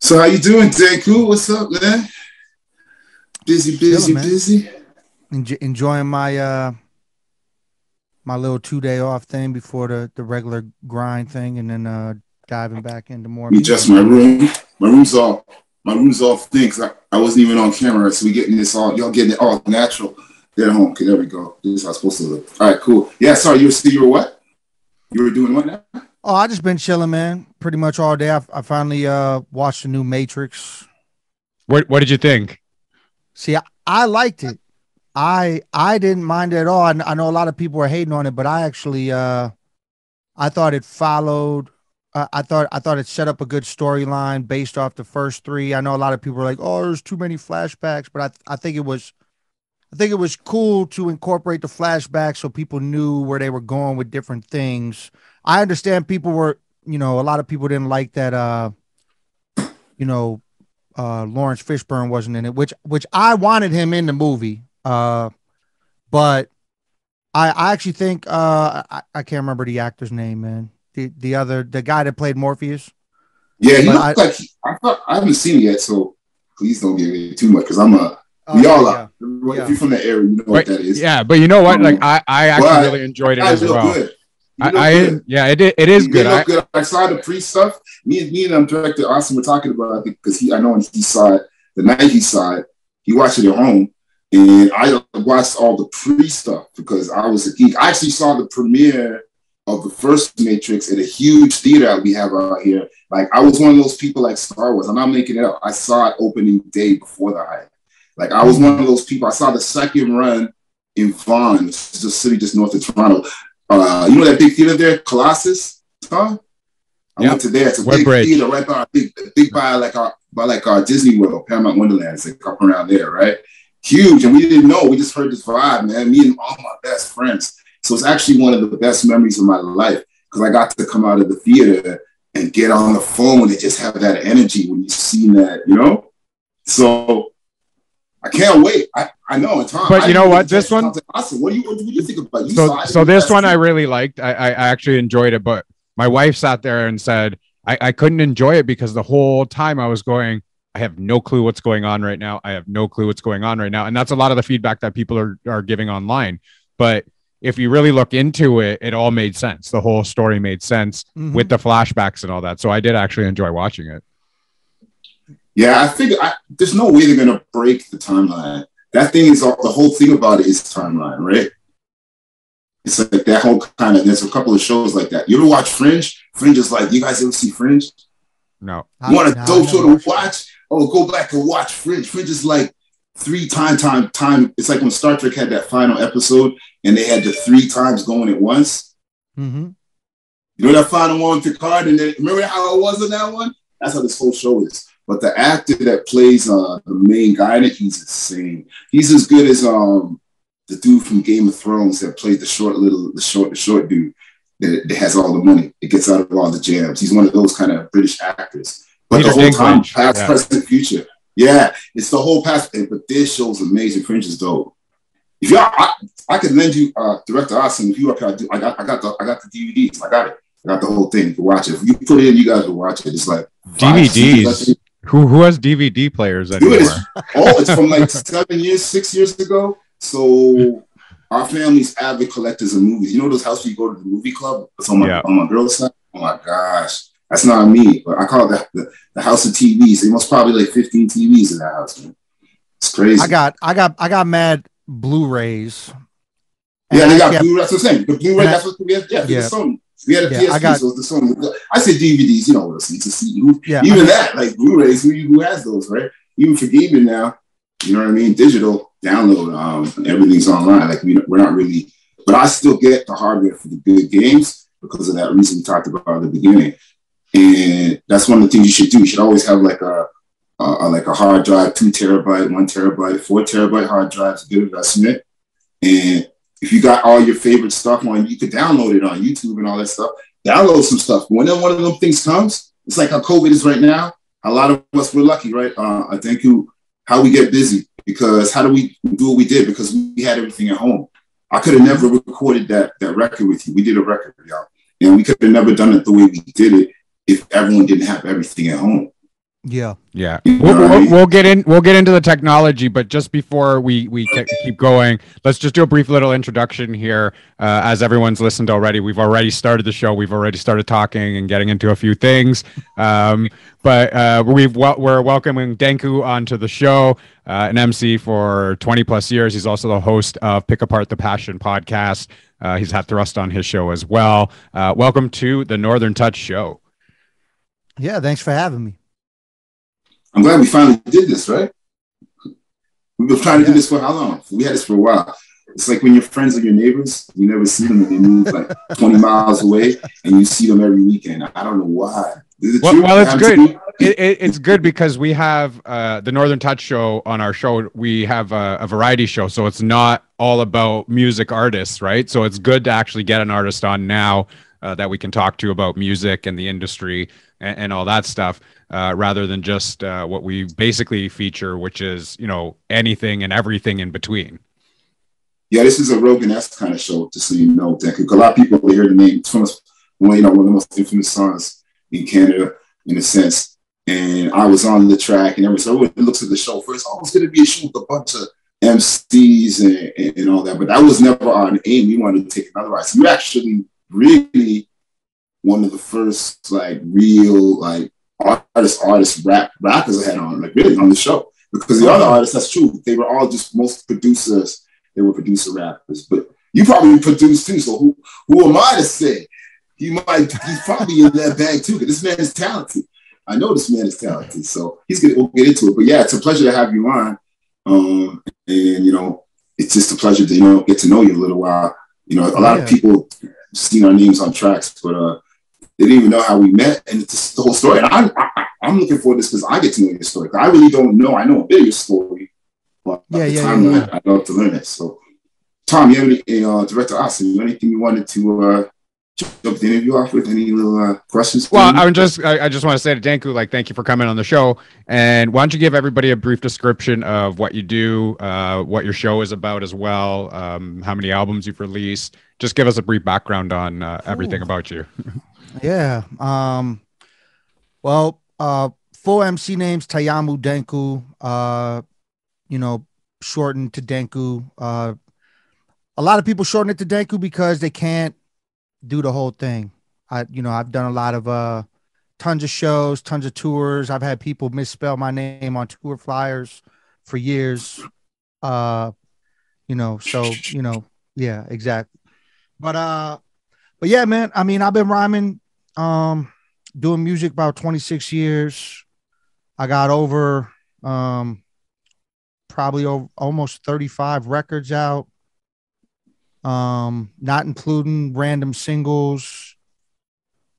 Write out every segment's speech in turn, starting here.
So how you doing, Denku? What's up, man? Busy, Chilling, busy, man. busy. Enjoying my little 2 day off thing before the regular grind thing, and then diving back into more Let me adjust music, my man. room. My room's off. My room's off things. I wasn't even on camera, so we getting this all. Y'all getting it all natural. There at home. Okay, there we go. This is how it's supposed to look. All right, cool. Yeah, sorry. You were what? You were doing what now? Oh, I just been chilling, man. Pretty much all day. I finally watched the new Matrix. What did you think? See, I liked it. I didn't mind it at all. I know a lot of people were hating on it, but I actually I thought it followed. I thought it set up a good storyline based off the first three. I know a lot of people were like, "Oh, there's too many flashbacks," but I think it was cool to incorporate the flashbacks so people knew where they were going with different things. I understand people were, a lot of people didn't like that. You know, Lawrence Fishburne wasn't in it, which I wanted him in the movie. But I actually think I can't remember the actor's name, man. The guy that played Morpheus. Yeah, he But looked like I haven't seen it yet, so please don't give it too much because oh we yeah, all are. yeah, If yeah. you're from the area, you know what But that is. yeah, but you know what? Like Um, I actually but really that enjoyed it guy's as real well. good. He looked good. Yeah, it is He good. did look good. I saw the pre stuff. Me and director Austin were talking about it because I know he saw it the night he saw it. He watched it at home, and I watched all the pre stuff because I was a geek. I actually saw the premiere of the first Matrix at a huge theater that we have out here. Like I was one of those people like Star Wars. I'm not making it up. I saw it opening day before the hype. Like I was one Mm. of those people. I saw the second run in Vaughan, which is a city just north of Toronto. You know that big theater there, Colossus? Huh? I Yep. went to there. It's a big Woodbridge. theater right by big by our Disney World, Paramount Wonderland. It's like up around there, right? Huge, and we didn't know. We just heard this vibe, man. Me and all my best friends. So it's actually one of the best memories of my life because I got to come out of the theater and get on the phone and just have that energy when you see that. So I can't wait. I know. And Tom, But I you didn't know get what? the chance This to one, talk to Austin. What do you think about it? You so saw it. so You this guys one I see it. really liked. I actually enjoyed it, but my wife sat there and said I couldn't enjoy it because the whole time I was going, I have no clue what's going on right now. I have no clue what's going on right now. And that's a lot of the feedback that people are giving online. But if you really look into it, it all made sense. The whole story made sense with Hmm. the flashbacks and all that. So I did actually enjoy watching it. Yeah, I figure there's no way they're gonna break the timeline. That thing is the whole thing about it is timeline, right? It's like that whole kind of. There's a couple of shows like that. You ever watch Fringe? Fringe is like you guys ever see Fringe? No. You want a No, I dope never show to watched it. watch? Oh, go back and watch Fringe. Fringe is like time. It's like when Star Trek had that final episode and they had the three times going at once. Hmm. You know that final one with Picard, and then remember how it was in that one? That's how this whole show is. But the actor that plays the main guy in it, he's insane. He's as good as the dude from Game of Thrones that played the short dude that has all the money. It gets out of all the jams. He's one of those kind of British actors. But the Peter whole time, Dinklage. past, Yeah. present, future. Yeah, it's the whole past. But this show's amazing. Fringe is dope. If y'all, I could lend you Director Austin if you up here. I got the DVDs. I got it. I got the whole thing. You can watch it. If you put it in, you guys will watch it. It's like 5 seasons. DVDs. Who has DVD players Dude, anymore? it's from like 7 years, 6 years ago. So our family's avid collectors of movies. You know those houses you go to the movie club? It's Yeah. on my girl's side. Oh my gosh. That's not me, but I call it the house of TVs. They must probably like 15 TVs in that house, man. It's I crazy. got mad Blu-rays, and Yeah, I they actually got have, Blu-ray. That's what I'm saying. The Blu-ray, and I that's what we have. Yeah, the yeah, Sony. We had a yeah, I PSP, got so it's the Sony. I said DVDs, you know what it's a CD. yeah, I Even got that, like Blu-rays, who has those, right? Even for gaming now, you know what I mean? Digital, download, everything's online. Like we're not really, but I still get the hardware for the good games because of that reason we talked about at the beginning. And that's one of the things you should do. You should always have like a hard drive, 2 terabyte, 1 terabyte, 4 terabyte hard drives, good investment. And if you got all your favorite stuff on, you could download it on YouTube and all that stuff. Download some stuff. When one of them things comes, it's like how COVID is right now. A lot of us were lucky, right? I think how we get busy because how do we do what we did? Because we had everything at home. I could have never recorded that record with you. We did a record, y'all, and we could have never done it the way we did it if everyone didn't have everything at home. Yeah. Yeah, You know what I mean? we'll get in. We'll get into the technology, but just before we keep going, let's just do a brief little introduction here. As everyone's listened already, we've already started the show. We've already started talking and getting into a few things. But we're welcoming Denku onto the show, an MC for 20 plus years. He's also the host of Pick Apart the Passion podcast. He's had Thrust on his show as well. Welcome to the Northern Touch Show. Yeah, thanks for having me. I'm glad we finally did this, right? We've been trying to do this for how long? We had this for a while. It's like when your friends are your neighbors, you never see them and they move like 20 miles away and you see them every weekend. I don't know why. Well, it's good. It's good because we have the Northern Touch Show on our show. We have a variety show, so it's not all about music artists, right? So it's good to actually get an artist on now that we can talk to about music and the industry and all that stuff, rather than just what we basically feature, which is, you know, anything and everything in between. Yeah, this is a Rogan-esque kind of show, just so you know, Denku. A lot of people they hear the name. It's from one of the most infamous songs in Canada, in a sense. And I was on the track, and everyone looks at the show first. Oh, it's going to be a show with a bunch of MCs and all that. But that was never our aim. We wanted to take another ride. So we actually really one of the first like real like artist rappers I had on, like really on the show. Because the other artists, that's true, they were all just most producers. They were producer rappers. But you probably produced too, so who am I to say? He's probably in that bag too, because this man is talented. I know this man is talented, so we'll get into it. But yeah, it's a pleasure to have you on. And you know, it's just a pleasure to, you know, get to know you a little while. You know, a lot of people seen our names on tracks, but they didn't even know how we met, and it's just the whole story. And I'm looking for this because I get to know your story. I really don't know. I know a bit of your story, but I'd love to learn it. So, Tom, you have any Director Austin, anything you wanted to jump the interview off with? Any little questions? Well, I just want to say to Denku, like, thank you for coming on the show. And why don't you give everybody a brief description of what you do, what your show is about as well, how many albums you've released. Just give us a brief background on everything about you. Yeah. Well, full MC name's Taiyamo Denku. You know, shortened to Denku. A lot of people shorten it to Denku because they can't do the whole thing. I've done a lot of tons of shows, tons of tours. I've had people misspell my name on tour flyers for years. Yeah, exactly. But yeah, man, I mean, I've been rhyming, doing music about 26 years. I got over probably almost 35 records out. Not including random singles.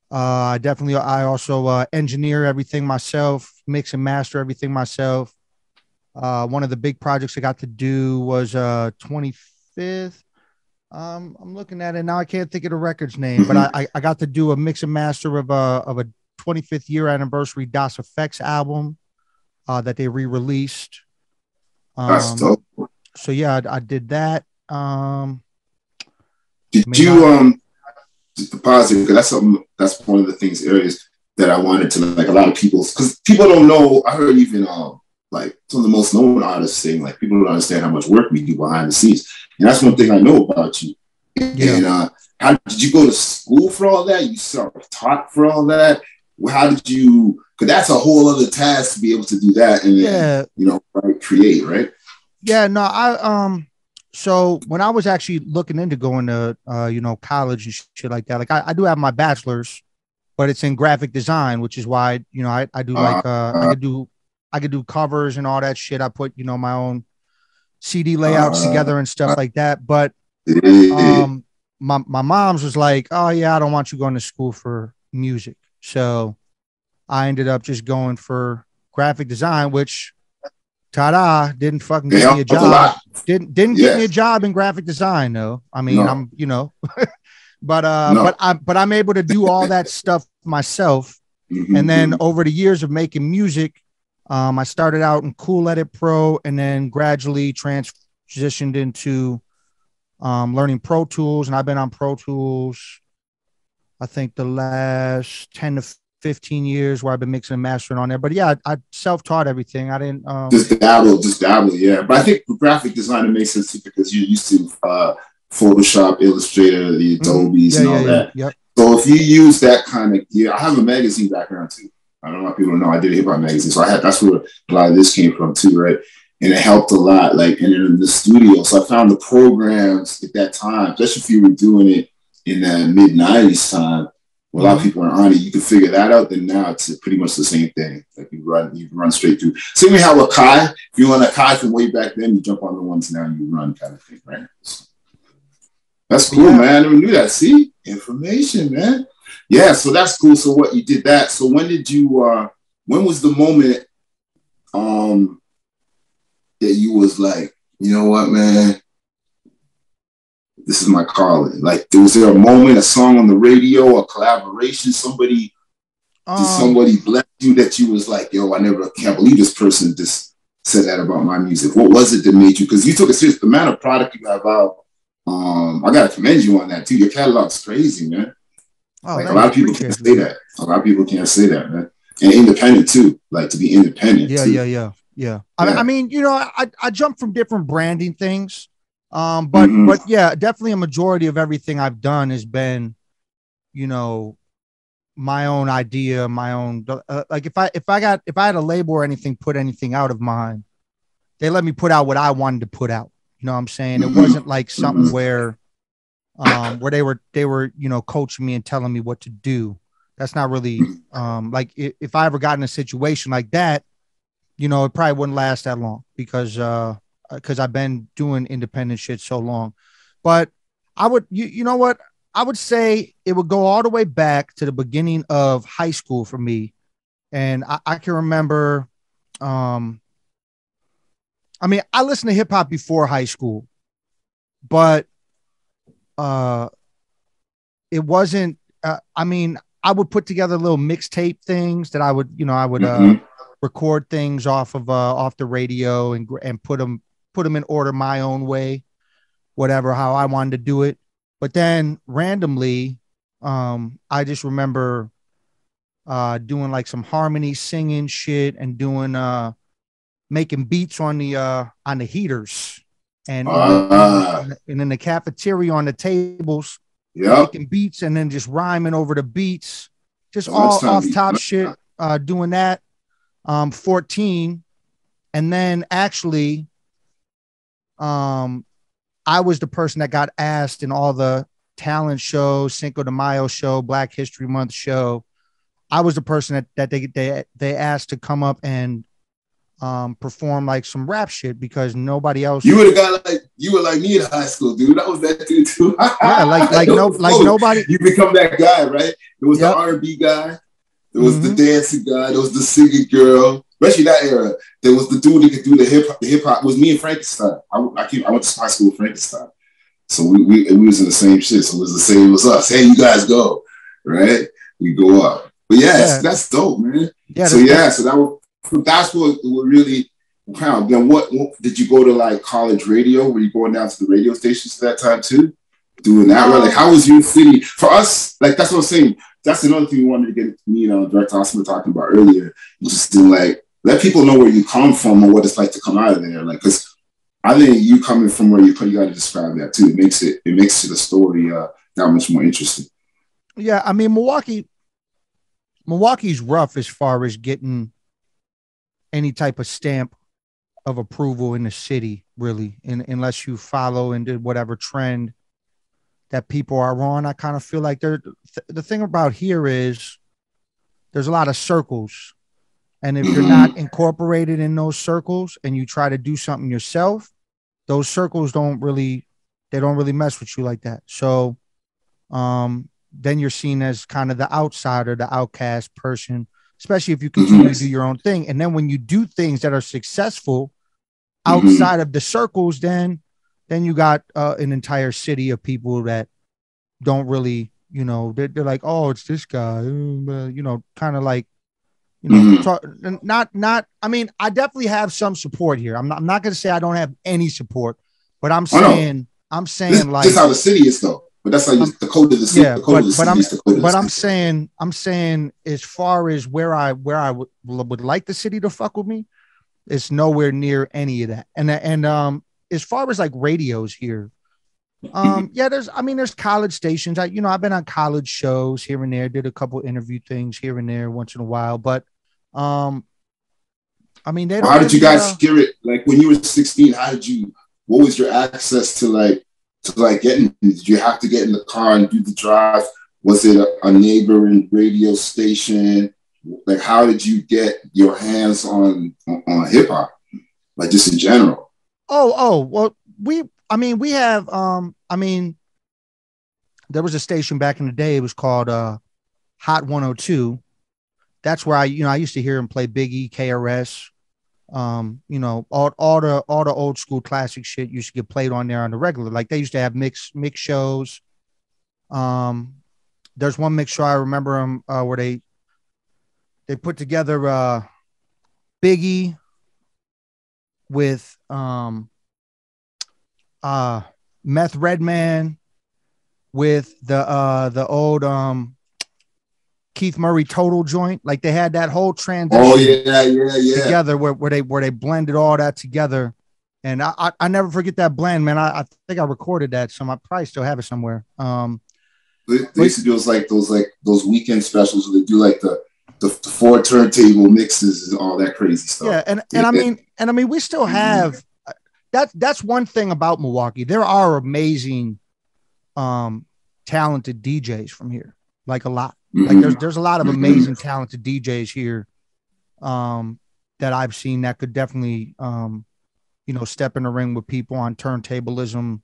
I also engineer everything myself, mix and master everything myself. One of the big projects I got to do was 25th. I'm looking at it now. I can't think of the record's name, but I got to do a mix and master of a 25th year anniversary Das Effects album that they re-released. That's dope. So yeah, I did that. Did you positive? Because that's one of the areas that I wanted to, like, a lot of people, because people don't know. I heard even like some of the most known artists saying, like, people don't understand how much work we do behind the scenes, and that's one thing I know about you. Yeah. And how did you go to school for all that? You self-taught for all that? How did you? Because that's a whole other task to be able to do that and then, you know, create, right? Yeah, no, so when I was actually looking into going to, college and shit like that, like I do have my bachelor's, but it's in graphic design, which is why, you know, I do like, I could do covers and all that shit. I put, you know, my own CD layouts together and stuff like that. But, my mom's was like, oh yeah, I don't want you going to school for music. So I ended up just going for graphic design, which didn't fucking get me a job. Didn't get me a job in graphic design though. I mean, I'm, you know, but I'm able to do all that stuff myself. And then over the years of making music, I started out in Cool Edit Pro and then gradually transitioned into learning Pro Tools. And I've been on Pro Tools, I think the last 10 to 15 years where I've been mixing and mastering on there. But yeah, I self-taught everything. I didn't just dabble, yeah. But I think graphic design, it makes sense too, because you're used to Photoshop, Illustrator, the Adobes, and all that. Yep. So if you use that kind of gear, I have a magazine background too. I don't know if people know. I did a hip hop magazine, so that's where a lot of this came from too, right? And it helped a lot, like, and in the studio. So I found the programs at that time, especially if you were doing it in the mid '90s time, where a lot of people are on it. You can figure that out. Then now it's pretty much the same thing. Like you run straight through. Same way how a Kai, if you want a Kai from way back then, you jump on the ones now and you run, kind of thing, right? So that's cool, man. I never knew that. See, information, man. Yeah, so that's cool. So what, you did that. So when did you? When was the moment? That you was like, you know what, man, this is my calling. Like, was there a moment, a song on the radio, a collaboration, did somebody bless you that you was like, yo, I never can't believe this person just said that about my music? What was it that made you? Because you took it serious. The amount of product you have out, I gotta commend you on that too. Your catalog's crazy, man. Like, a lot of people can't say that. A lot of people can't say that, man. And independent too. Like, to be independent. Yeah. I mean, you know, I jumped from different branding things. But yeah, definitely a majority of everything I've done has been, you know, my own idea, my own, like if I had a label or anything, put anything out of mine, they let me put out what I wanted to put out. You know what I'm saying? It wasn't like something where they were, you know, coaching me and telling me what to do. That's not really, like if I ever got in a situation like that, you know, it probably wouldn't last that long because I've been doing independent shit so long. But I would, you know what? I would say it would go all the way back to the beginning of high school for me. And I can remember, I mean, I listened to hip hop before high school, but it wasn't, I mean, I would put together little mixtape things that I would, you know, record things off the radio and put them in order my own way, whatever, how I wanted to do it. But then randomly, I just remember doing like some harmony singing shit and doing making beats on the heaters and in the cafeteria on the tables, making beats and then just rhyming over the beats, just all off top shit, doing that. 14, and then actually I was the person that got asked in all the talent shows, Cinco de Mayo show, Black History Month show. I was the person that they asked to come up and perform like some rap shit because nobody else. You would have got you were like me in high school, dude. That was that dude too. Yeah, like nobody. You become that guy, right? There was the R&B guy. There was the dancing guy. There was the singing girl. Especially that era. There was the dude that could do the hip hop. It was me and Frankenstein. I went to high school with Frankenstein. So we was in the same shit. So it was the same as us. Hey, you guys go. Right? We go up. But that's dope, man. Yeah. So that's what really wow. Then what did you go to, like, college radio? Were you going down to the radio stations at that time too? Doing that, right? Like, how was your city? For us, like, that's what I'm saying. That's another thing we wanted to get me, Director Osman talking about earlier. Just to, like, let people know where you come from or what it's like to come out of there. Like, because I think you coming from where you got to describe that too. It makes the story that much more interesting. Yeah, I mean, Milwaukee's rough as far as getting any type of stamp of approval in the city, really, unless you follow and did whatever trend that people are on. I kind of feel like the thing about here is there's a lot of circles. And if you're not incorporated in those circles and you try to do something yourself, those circles don't really mess with you like that. So then you're seen as kind of the outsider, the outcast person, especially if you continue to do your own thing. And then when you do things that are successful outside of the circles, then you got an entire city of people that don't really, you know, they're like, oh, it's this guy, you know, kind of like, you know, I mean, I definitely have some support here. I'm not going to say I don't have any support, but I'm saying this, like, this is how the city is though. But that's like the code of the city. Yeah, the code of the city is the code of the I'm city. saying, as far as where I would like the city to fuck with me, it's nowhere near any of that. And as far as like radios here, yeah, there's college stations. I've been on college shows here and there, did a couple interview things here and there once in a while, but they don't How did you really, guys hear it? Like when you were 16, what was your access to getting, did you have to get in the car and do the drive? Was it a neighboring radio station? Like, how did you get your hands on hip hop? Like just in general? Well, we have, there was a station back in the day. It was called Hot 102. That's where I used to hear him play Biggie, KRS. All the old school classic shit used to get played on there on the regular. Like they used to have mix shows. There's one mix show I remember where they put together Biggie with Meth Redman with the old Keith Murray Total joint. Like they had that whole transition. Oh yeah. Together where they blended all that together. And I never forget that blend, man. I think I recorded that, so I probably still have it somewhere. They used to do those weekend specials where they do like the 4 turntable mixes and all that crazy stuff. Yeah, and we still have that's one thing about Milwaukee. There are amazing talented DJs from here. Like a lot. Like there's a lot of amazing talented DJs here that I've seen that could definitely step in the ring with people on turntablism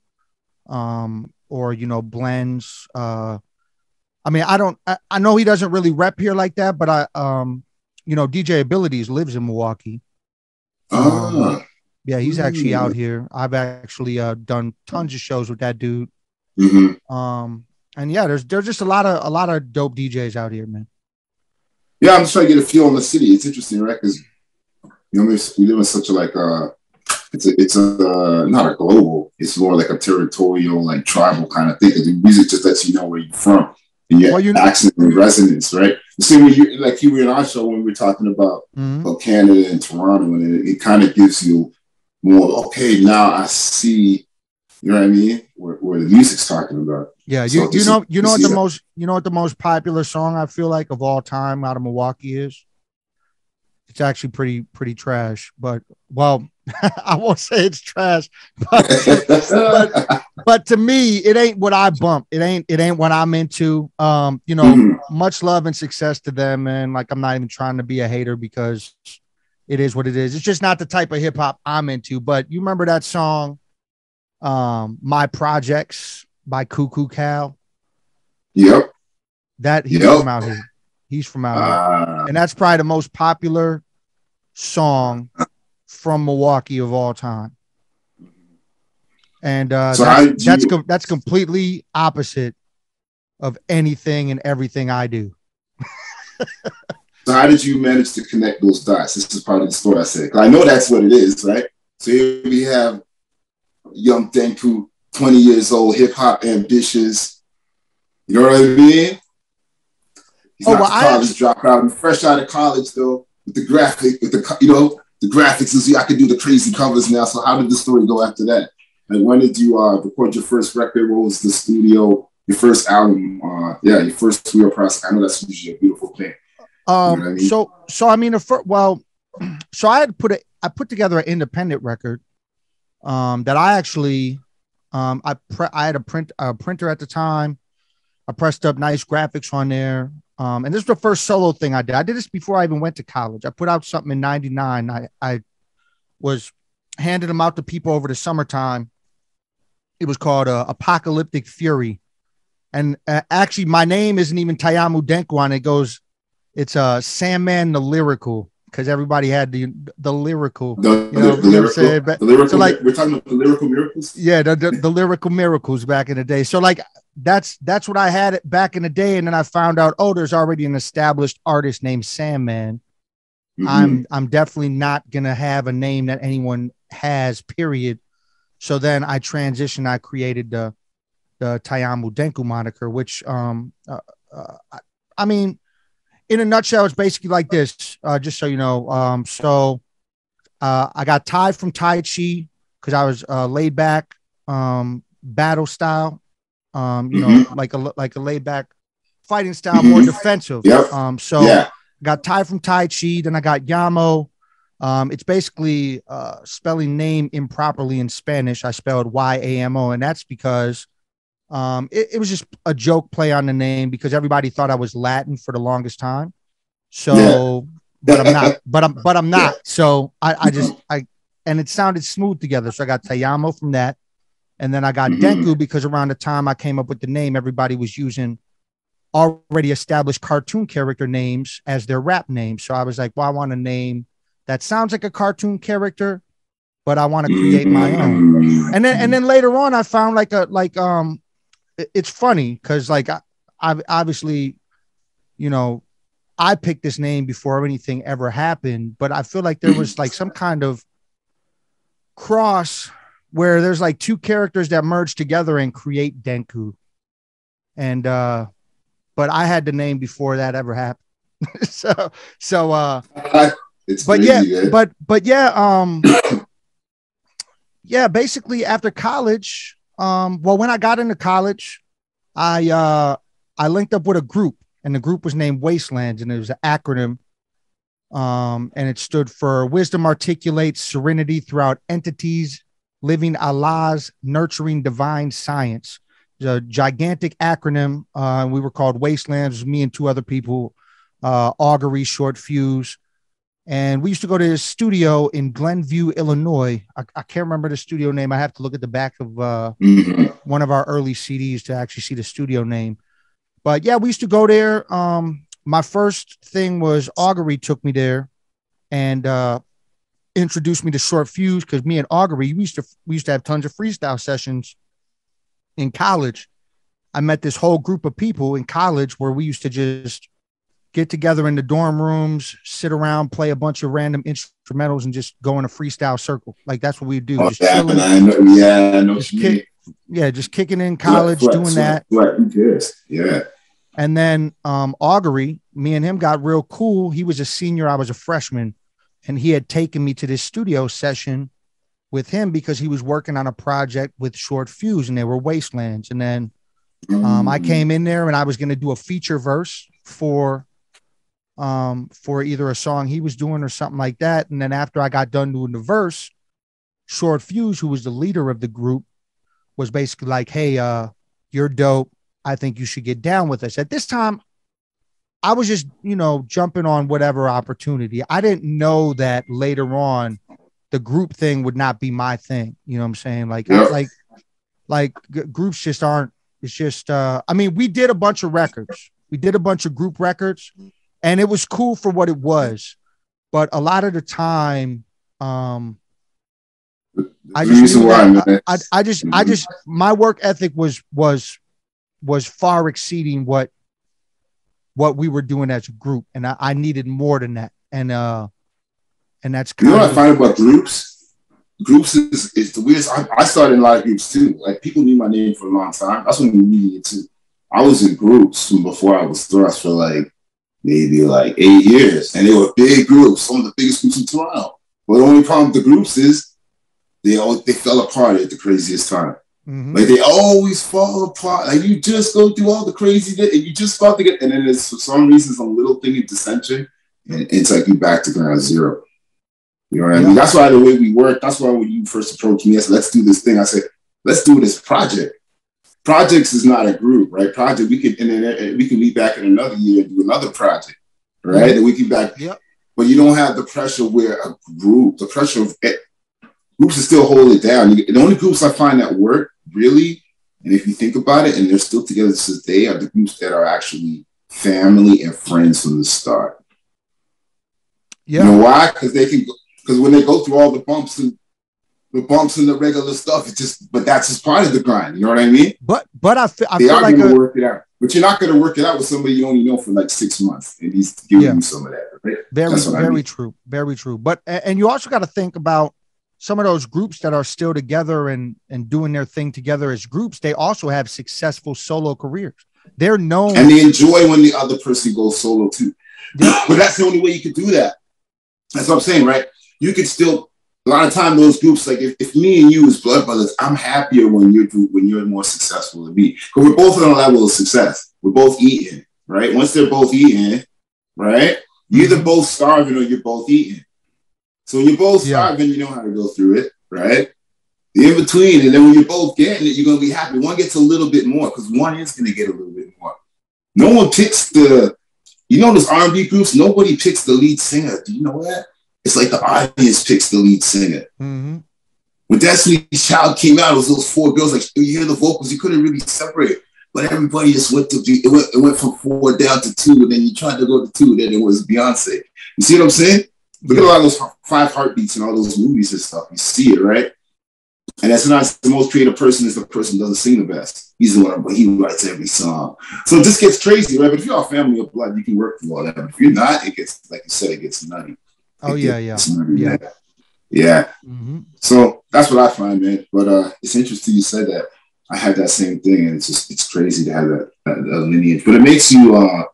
or blends. I know he doesn't really rep here like that, but DJ Abilities lives in Milwaukee. Yeah, he's actually out here. I've actually done tons of shows with that dude. And yeah, there's just a lot of dope DJs out here, man. Yeah, I'm just trying to get a feel on the city. It's interesting, right? Because we live in such a it's not a global. It's more like a territorial, like tribal kind of thing. Because the music just lets you know where you're from and your accent and resonance, right? You see, when you were in our show when we were talking about Canada and Toronto, and it kind of gives you more. Okay, now I see. You know what I mean? Where the music's talking about. Yeah, you know what the most popular song I feel like of all time out of Milwaukee is? It's actually pretty trash, but well, I won't say it's trash, but to me, it ain't what I bump. It ain't what I'm into. Much love and success to them, man. Like I'm not even trying to be a hater because it is what it is. It's just not the type of hip hop I'm into. But you remember that song? My Projects by Cuckoo Cal. Yep. He's from out here. He's from out here. And that's probably the most popular song from Milwaukee of all time. And that's completely opposite of anything and everything I do. So how did you manage to connect those dots? This is part of the story I said. I know that's what it is, right? So here we have young Denku, 20 years old, hip hop ambitious. You know what I mean? He's not a college dropout. I'm fresh out of college though, with the graphics and see I could do the crazy covers now. So how did the story go after that? Like when did you record your first record? What was the studio? Your first album? Your first studio process. I know that's usually a beautiful thing. You know what I mean? So I put together an independent record. That I actually, I had a printer at the time. I pressed up nice graphics on there. And this was the first solo thing I did. I did this before I even went to college. I put out something in 99. I was handing them out to people over the summertime. It was called Apocalyptic Fury. And actually my name isn't even Taiyamo Denku on it. It's Sandman the Lyrical. Because everybody had the lyrical, the lyrical. So like we're talking about the lyrical miracles. Yeah, the lyrical miracles back in the day. So like that's what I had back in the day, and then I found out there's already an established artist named Sandman. I'm definitely not gonna have a name that anyone has. Period. So then I transitioned. I created the the Taiyamo Denku moniker, which I mean, in a nutshell, it's basically like this. Just so you know, I got Tai from Tai Chi because I was laid back, battle style, like a laid back fighting style, more defensive. Yep. So got Tai from Tai Chi, then I got Yamo. It's basically spelling name improperly in Spanish. I spelled Yamo, and that's because it was just a joke play on the name because everybody thought I was Latin for the longest time. So, but I'm not. But I'm not. So I and it sounded smooth together. So I got Taiyamo from that, and then I got Denku because around the time I came up with the name, everybody was using already established cartoon character names as their rap names. So I was like, well, I want a name that sounds like a cartoon character, but I want to create my own. And then later on, I found it's funny because like I obviously, I picked this name before anything ever happened, but I feel like there was like some kind of cross where there's like two characters that merge together and create Denku. And but I had the name before that ever happened. It's but crazy, yeah, man. but yeah, basically after college, well, when I got into college, I linked up with a group, and the group was named Wastelands, and it was an acronym. And it stood for Wisdom Articulates Serenity Throughout Entities, Living Allah's Nurturing Divine Science. It's a gigantic acronym. We were called Wastelands, me and two other people, Augury, Short Fuse. And we used to go to this studio in Glenview, Illinois. I can't remember the studio name. I have to look at the back of one of our early CDs to actually see the studio name. But yeah, we used to go there. My first thing was Augury took me there and introduced me to Short Fuse because me and Augury, we used to have tons of freestyle sessions in college. I met this whole group of people in college where we used to just get together in the dorm rooms, sit around, play a bunch of random instrumentals, and just go in a freestyle circle. Like that's what we do. Just chilling. I know just kicking in college, doing that. Who cares? Yeah. And then Augury, me and him got real cool. He was a senior, I was a freshman, and he had taken me to this studio session with him because he was working on a project with Short Fuse, and they were Wastelands. And then I came in there, and I was going to do a feature verse for either a song he was doing or something like that. And then after I got done doing the verse, Short Fuse, who was the leader of the group, was basically like, hey, you're dope. I think you should get down with us. At this time, I was just, jumping on whatever opportunity. I didn't know that later on the group thing would not be my thing. You know what I'm saying? Groups just aren't, it's just, we did a bunch of records. We did a bunch of group records, and it was cool for what it was. But a lot of the time, my work ethic was far exceeding what we were doing as a group, and I needed more than that. And that's kind of what I find about groups. Groups is the weirdest. I started in a lot of groups too. Like people knew my name for a long time. That's when we needed to. I was in groups before I was thrust for maybe 8 years, and they were big groups, some of the biggest groups in Toronto. But the only problem with the groups is they fell apart at the craziest time. Mm-hmm. Like they always fall apart. Like you just go through all the crazy, and you just about to get, and then there's for some reason some little thing of dissension, and it's like you back to ground zero. You know what I mean? That's why the way we work. That's why when you first approached me, I said, "Let's do this thing." I said, "Let's do this project." Projects is not a group, right? Project we could, and then we can be back in another year and do another project, right? And we can back. Yep. But you don't have the pressure where a group, the pressure of groups is still hold it down. The only groups I find that work really, and if you think about it, and they're still together to this day, are the groups that are actually family and friends from the start. Yeah. You know why? Because when they go through all the bumps and the regular stuff, but that's just part of the grind. You know what I mean? But I feel like going to work it out. But you're not going to work it out with somebody you only know for 6 months, and he's giving you some of that. Right? Very true. Very true. But and you also got to think about groups that are still together and doing their thing together as groups, they also have successful solo careers. They're known, and they enjoy when the other person goes solo too. Yep. But that's the only way you can do that. That's what I'm saying, right? You can still, a lot of time those groups, like if me and you as blood brothers, I'm happier when you're more successful than me, because we're both on a level of success. We're both eating, right? Once they're both eating, right? You're either both starving or you're both eating. So when you're both starving, you know how to go through it, right? The in between, and then when you're both getting it, you're gonna be happy. One gets a little bit more because one is gonna get a little bit more. No one picks those R&B groups. Nobody picks the lead singer. Do you know that? It's like the audience picks the lead singer. Mm-hmm. When Destiny's Child came out, it was those four girls. Like you hear the vocals, you couldn't really separate. But everybody just went to it went from 4 down to 2, and then you tried to go to 2, then it was Beyonce. You see what I'm saying? Look at a lot of those 5 heartbeats and all those movies and stuff. You see it, right? And that's not the most creative person is the person who doesn't sing the best. He's the one, but he writes every song. So this gets crazy, right? But if you're all family of blood, you can work through all that. But if you're not, it gets, like you said, it gets nutty. Yeah. Mm-hmm. So that's what I find, man. But it's interesting you said that. I had that same thing, and it's crazy to have that lineage. But it makes you a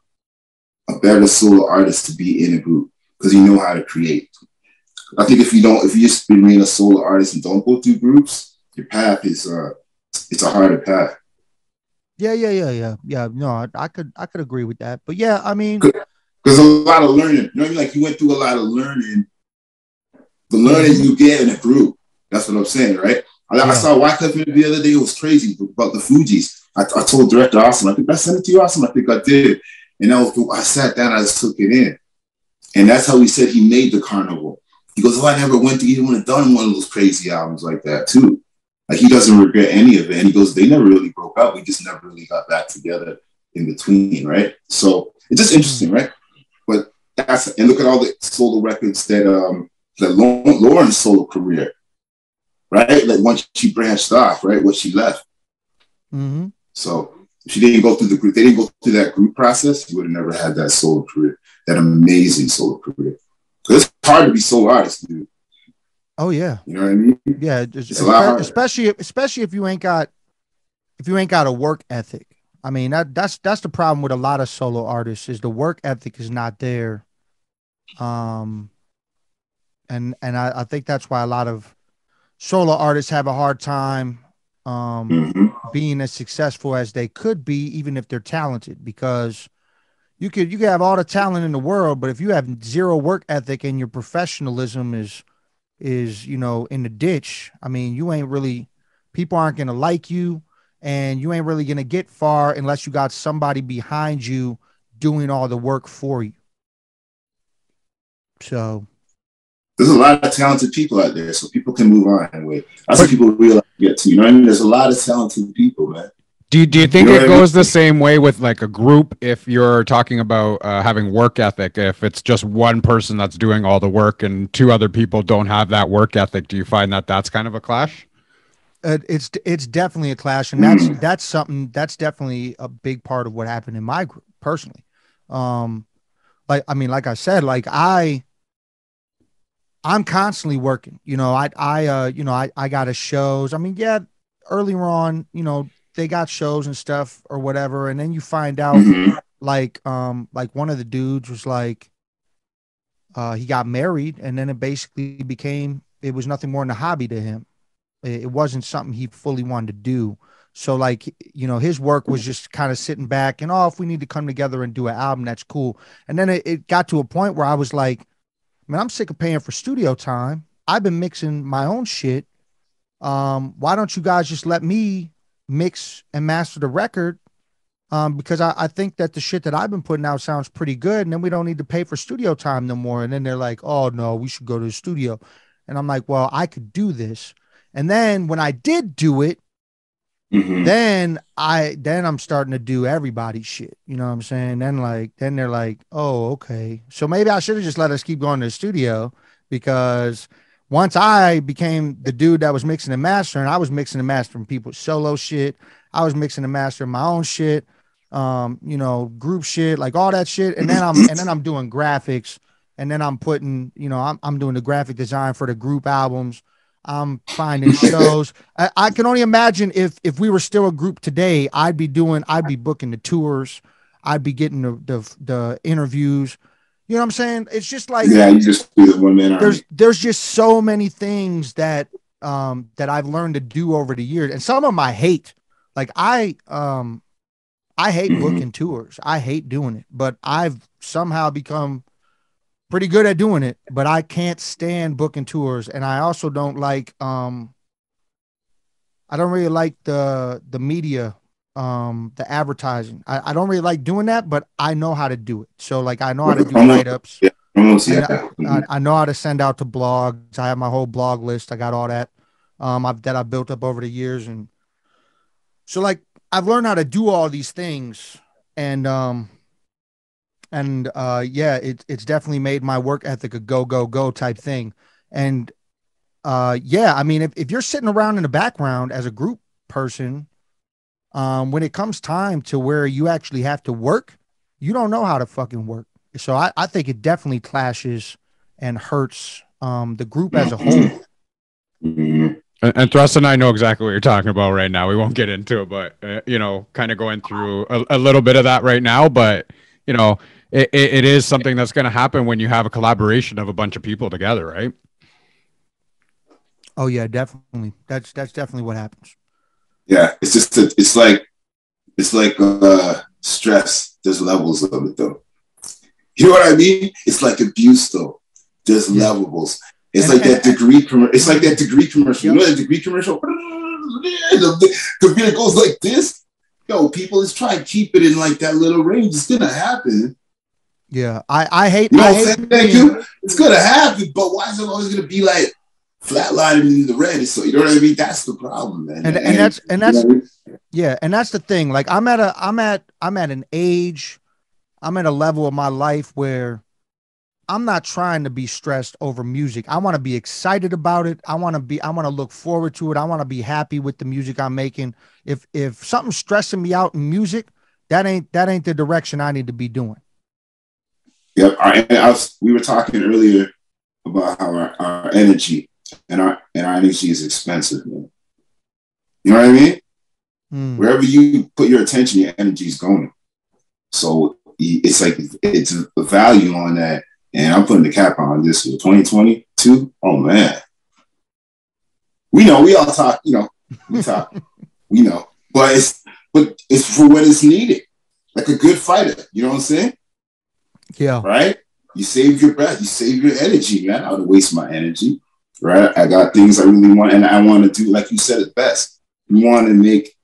better solo artist to be in a group because you know how to create. I think if you just remain a solo artist and don't go through groups, your path is it's a harder path. Yeah. No, I could agree with that. But yeah, I mean, there's a lot of learning. You know what I mean? Like you went through a lot of learning. The learning you get in a group. That's what I'm saying, right? I saw Wyclef the other day. It was crazy about the Fugees. I told director Austin, I think I sent it to you, Austin. I think I did. And I sat down, I just took it in. And that's how he said he made the Carnival. He goes, I never went to, he would have done one of those crazy albums like that too. Like he doesn't regret any of it. And he goes, they never really broke up. We just never really got back together in between, right? So it's just interesting, right? But and look at all the solo records that Lauren's solo career, right? Like once she branched off, right? What she left. Mm-hmm. So if she didn't go through the group, they didn't go through that group process, you would have never had that solo career, that amazing solo career. Because it's hard to be solo artist, dude. Oh yeah. You know what I mean? Yeah, it's a lot harder. Especially if you ain't got a work ethic. I mean, that's the problem with a lot of solo artists is the work ethic is not there. And I think that's why a lot of solo artists have a hard time being as successful as they could be, even if they're talented, because you could have all the talent in the world, but if you have zero work ethic and your professionalism is in the ditch, I mean, people aren't going to like you, and you ain't really going to get far unless you got somebody behind you doing all the work for you. So there's a lot of talented people out there, so people can move on anyway. That's what people realize get to. You know what I mean? There's a lot of talented people, man. Do you think it goes the same way with like a group if you're talking about having work ethic? If it's just one person that's doing all the work and 2 other people don't have that work ethic, do you find that that's kind of a clash? It's definitely a clash, and that's something that's definitely a big part of what happened in my group personally. Like I said, like I'm constantly working. I got a shows. I mean, yeah, earlier on, they got shows and stuff or whatever, and then you find out like one of the dudes was like he got married, and then it basically it was nothing more than a hobby to him. It wasn't something he fully wanted to do. So like, his work was just kind of sitting back and, if we need to come together and do an album, that's cool. And then it got to a point where I was like, man, I'm sick of paying for studio time. I've been mixing my own shit. Why don't you guys just let me mix and master the record? Because I think that the shit that I've been putting out sounds pretty good, and then we don't need to pay for studio time no more. And then they're like, oh no, we should go to the studio. And I'm like, well, I could do this. And then when I did do it, then I'm starting to do everybody's shit. You know what I'm saying? Then they're like, oh, okay. So maybe I should have just let us keep going to the studio, because once I became the dude that was mixing and mastering, I was mixing and mastering people's solo shit. I was mixing and mastering my own shit, group shit, like all that shit. And then I'm doing graphics, and then I'm putting, I'm doing the graphic design for the group albums. I'm finding shows. I can only imagine if we were still a group today, I'd be booking the tours, I'd be getting the interviews. You know what I'm saying? It's just like Yeah, you just be the one man army. There's just so many things that I've learned to do over the years, and some of them I hate. Like I hate booking tours. I hate doing it, but I've somehow become pretty good at doing it. But I can't stand booking tours, and I also don't like I don't really like the media, the advertising. I don't really like doing that, but I know how to do it. So like I know how to do write-ups. Yeah, I know how to send out to blogs. I have my whole blog list. I got all that I've built up over the years, and so like I've learned how to do all these things, and yeah, it's definitely made my work ethic a go go go type thing, and yeah, I mean if you're sitting around in the background as a group person, when it comes time to where you actually have to work, you don't know how to fucking work. So I think it definitely clashes and hurts the group as a whole. And Thrust and I know exactly what you're talking about right now. We won't get into it, but you know, kind of going through a little bit of that right now. But you know, it is something that's going to happen when you have a collaboration of a bunch of people together, right? Oh yeah, definitely. That's definitely what happens. Yeah, it's just it's like stress. There's levels of it though. You know what I mean? It's like abuse though. There's levels. It's like that degree commercial. It's like that degree commercial. You know that degree commercial? The computer goes like this. Yo, people just try and keep it in like that little range. It's gonna happen. Yeah, I hate. You know what I'm saying? It's gonna happen, but why is it always gonna be like flatlining in the red? So you know what I mean? That's the problem, man. And that's you know what I mean? yeah, and that's the thing. Like I'm at an age, I'm at a level of my life where I'm not trying to be stressed over music. I want to be excited about it. I want to look forward to it. I want to be happy with the music I'm making. If something's stressing me out in music, that ain't the direction I need to be doing. Yep. We were talking earlier about how our energy and our energy is expensive, man. You know what I mean? Wherever you put your attention, your energy is going. So it's like it's a value on that. And I'm putting the cap on this year, 2022. Oh man, we know we all talk. You know, we talk. We know, but it's for when it's needed, like a good fighter. You know what I'm saying? Yeah. Right. You save your breath. You save your energy, man. I don't waste my energy. Right. I got things I really want, and I want to do. Like you said it best. We want to make.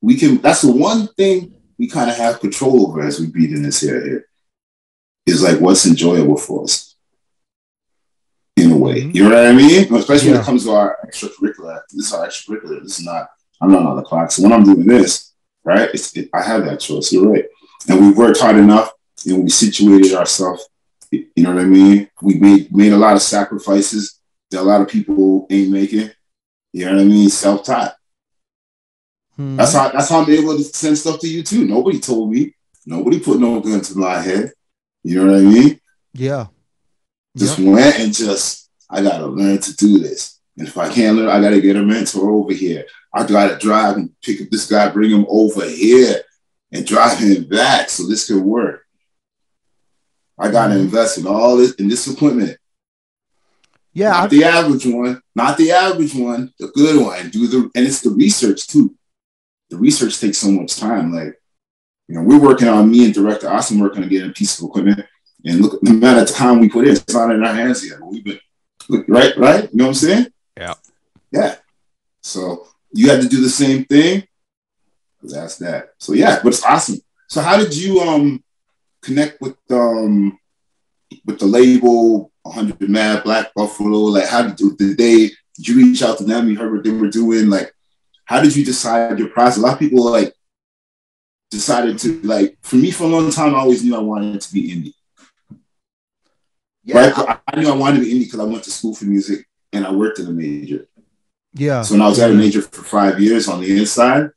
We can. That's the one thing we kind of have control over as we breathe in this air here. Is like what's enjoyable for us in a way. You know what I mean? Especially when it comes to our extracurricular. This is our extracurricular. This is not, I'm not on the clock. So when I'm doing this, right, I have that choice. You're right. And we worked hard enough and we situated ourselves. You know what I mean? We made a lot of sacrifices that a lot of people ain't making. You know what I mean? Self-taught. That's how I'm able to send stuff to you too. Nobody told me. Nobody put no gun to my head. You know what I mean? Yeah. Just went and I got to learn to do this. And if I can't learn, I got to get a mentor over here. I got to drive and pick up this guy, bring him over here and drive him back so this can work. I got to invest in all this, in this equipment. Yeah. Not the average one, the good one. And it's the research too. The research takes so much time. Like, you know, we're working on, me and director Austin working on getting a piece of equipment, and look, the amount of time we put in, it's not in our hands yet. We've been right. You know what I'm saying? Yeah. So you had to do the same thing. That's that. So yeah, but it's awesome. So how did you connect with the label 100 Mad Black Buffalo? Like, how did you reach out to them? You heard what they were doing. Like, how did you decide your process? A lot of people like decided to, like, for me, for a long time, I always knew I wanted it to be indie. Yeah. Right? I knew I wanted to be indie because I went to school for music and I worked in a major. Yeah. So when I was at a major for 5 years on the inside,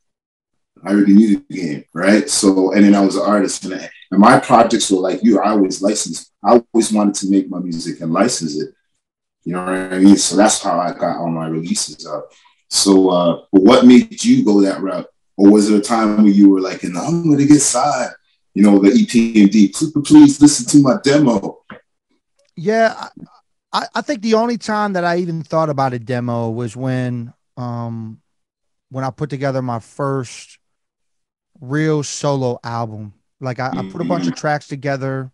I already knew the game, right? So, and then I was an artist. And my projects were like you. I always licensed. I always wanted to make my music and license it. You know what I mean? So that's how I got all my releases out. So, but what made you go that route? Or was it a time where you were like, I'm going to get signed? You know, the EPMD, please listen to my demo. Yeah, I think the only time that I even thought about a demo was when I put together my first real solo album. Like I put a bunch of tracks together,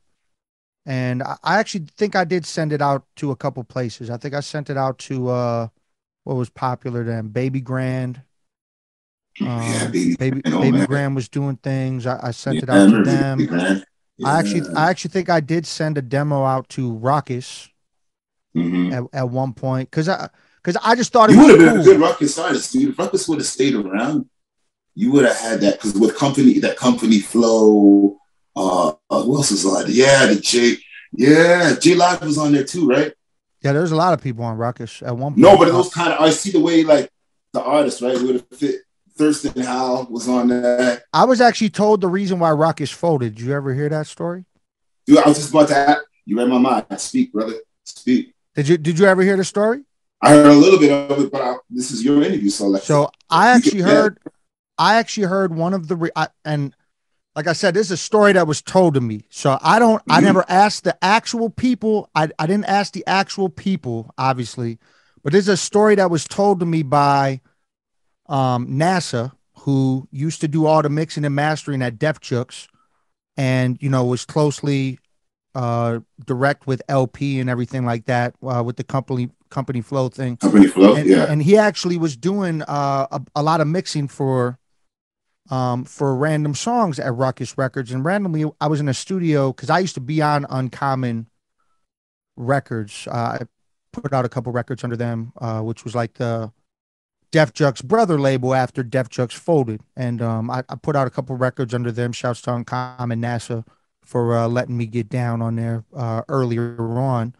and I actually think I did send it out to a couple places. I think I sent it out to what was popular then, Baby Grand. Yeah, Baby Grand was doing things. I sent it I out to remember them. Yeah. I actually think I did send a demo out to Ruckus at one point because I just thought it was would have cool. been a good Ruckus artist, dude. If Ruckus would have stayed around, you would have had that because with company flow. Who else was on? Yeah, J Live was on there too, right? Yeah, there's a lot of people on Ruckus at one point. No, but it was kind of, I see the way like the artists, right? It would have fit. Thurston Howell was on that. I was actually told the reason why Ruckus folded. Did you ever hear that story? Dude, I was just about to ask. You read my mind. Speak, brother. Speak. Did you ever hear the story? I heard a little bit of it, but this is your interview, so I actually heard one of and like I said, this is a story that was told to me. So I never asked the actual people. I didn't ask the actual people, obviously, but this is a story that was told to me by NASA, who used to do all the mixing and mastering at Def Jux, and was closely direct with LP and everything like that with the company flow thing. Company flow, yeah. And he actually was doing a lot of mixing for random songs at Ruckus Records. And randomly, I was in a studio because I used to be on Uncommon Records. I put out a couple records under them, which was like the Def Jux brother label after Def Jux folded. And I put out a couple records under them. Shouts to Uncommon NASA for letting me get down on there earlier on.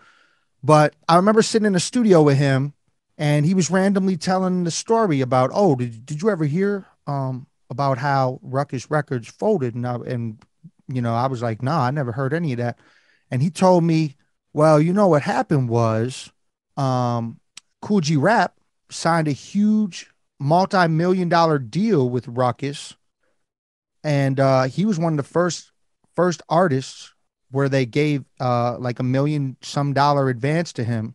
But I remember sitting in the studio with him, and he was randomly telling the story about, did you ever hear about how Ruckus Records folded? And I was like, nah, I never heard any of that. And he told me, well, what happened was Kool G Rap signed a huge multi-million-dollar deal with Ruckus, and he was one of the first artists where they gave like $1 million some advance to him,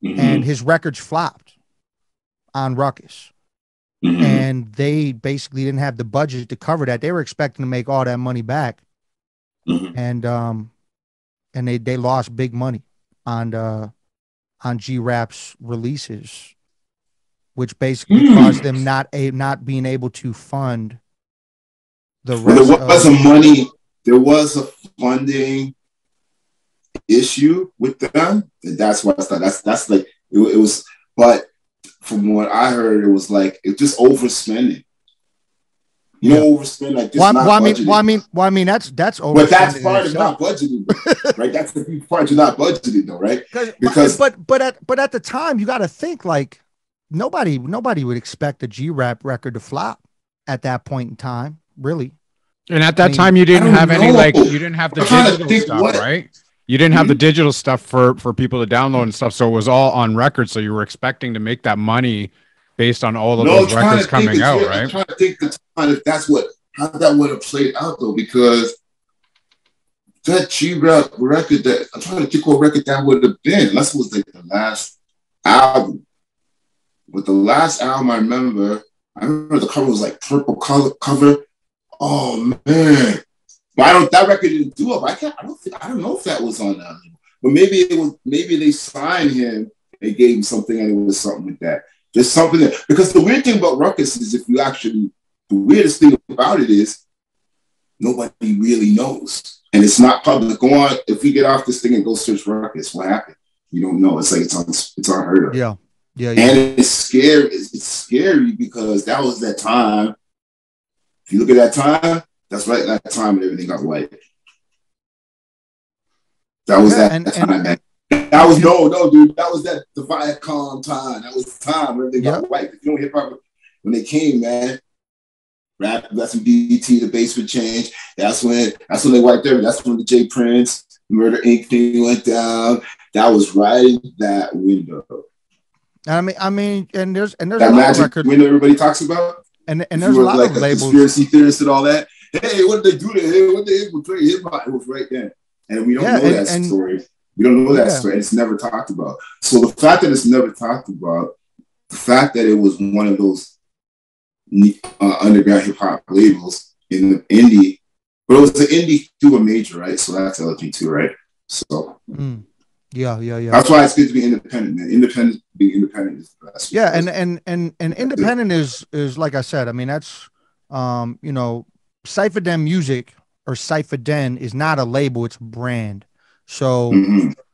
and his records flopped on Ruckus, and they basically didn't have the budget to cover that. They were expecting to make all that money back, and they lost big money on G Rap's releases, which basically caused them not being able to fund the rest. There was a funding issue with them, and that's why that's like it was. But from what I heard, it was like it just overspending. Overspend like just not budgeting. Well, I mean that's overspending. But that's part of not budgeting, right? That's the part you're not budgeting, though, right? Because but at the time, you got to think like nobody would expect a G-Rap record to flop at that point in time, really. And at that time, you didn't have you didn't have the digital stuff, right? You didn't have the digital stuff for people to download and stuff. So it was all on record. So you were expecting to make that money based on all of those records coming out, right? I'm trying to think the time if how that would have played out, though, because that G-Rap record I'm trying to think what record that would have been. Unless it was like the last album. With the last album, I remember the cover was like purple cover. Oh man, but that record didn't do up. I don't know if that was on that. But maybe they signed him and gave him something, and it was something with that. There's something because the weird thing about Ruckus is the weirdest thing about it is nobody really knows, and it's not public. Go on, if we get off this thing and go search Ruckus, what happened? You don't know. It's like it's unheard of. Yeah. And it's scary. It's scary because that was that time. If you look at that time, that's right. That time when everything got white. That was that time, man. That was no, dude. That was that the Viacom time. That was the time when everything got white. If you don't hip hop when they came, man. Rap. That's when BET, the bass would change. That's when they wiped everything. That's when the J Prince, Murder Inc. thing went down. That was right in that window. I mean, and there's that a lot magic of records window everybody talks about. and If there's you a were lot like of a labels. conspiracy theorist and all that, hey, what did they do to him? What did they portray him? It was right then, and we don't know that story. We don't know that story. And it's never talked about. So the fact that it's never talked about, the fact that it was one of those underground hip hop labels in the indie, but it was an indie to a major, right? So that's the other thing too, right? So yeah. That's why it's good to be independent, man. Being independent is the best. Yeah, and independent is like I said. I mean, that's you know, Cypher Den Music or Cypher Den is not a label; it's a brand. So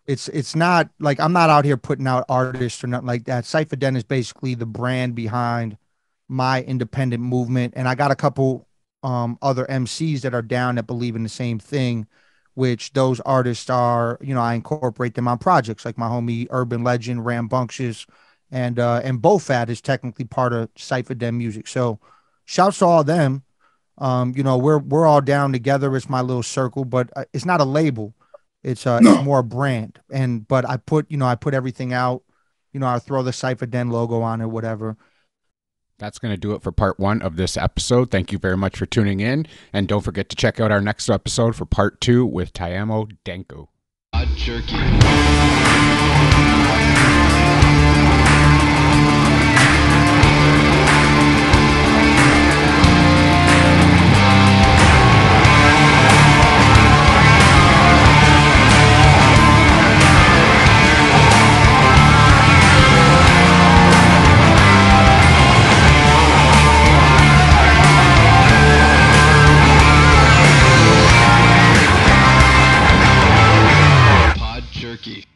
it's not like I'm not out here putting out artists or nothing like that. Cypher Den is basically the brand behind my independent movement, and I got a couple other MCs that are down that believe in the same thing, which those artists are, you know, I incorporate them on projects like my homie Urban Legend, Rambunctious, and BoFat is technically part of Cypher Den Music. So shouts to all them. You know, we're all down together. It's my little circle, but it's not a label. It's more a brand. But I put everything out. You know, I throw the Cypher Den logo on it, whatever. That's going to do it for part 1 of this episode. Thank you very much for tuning in. And don't forget to check out our next episode for part 2 with Taiyamo Denku. Jerky. Jerky.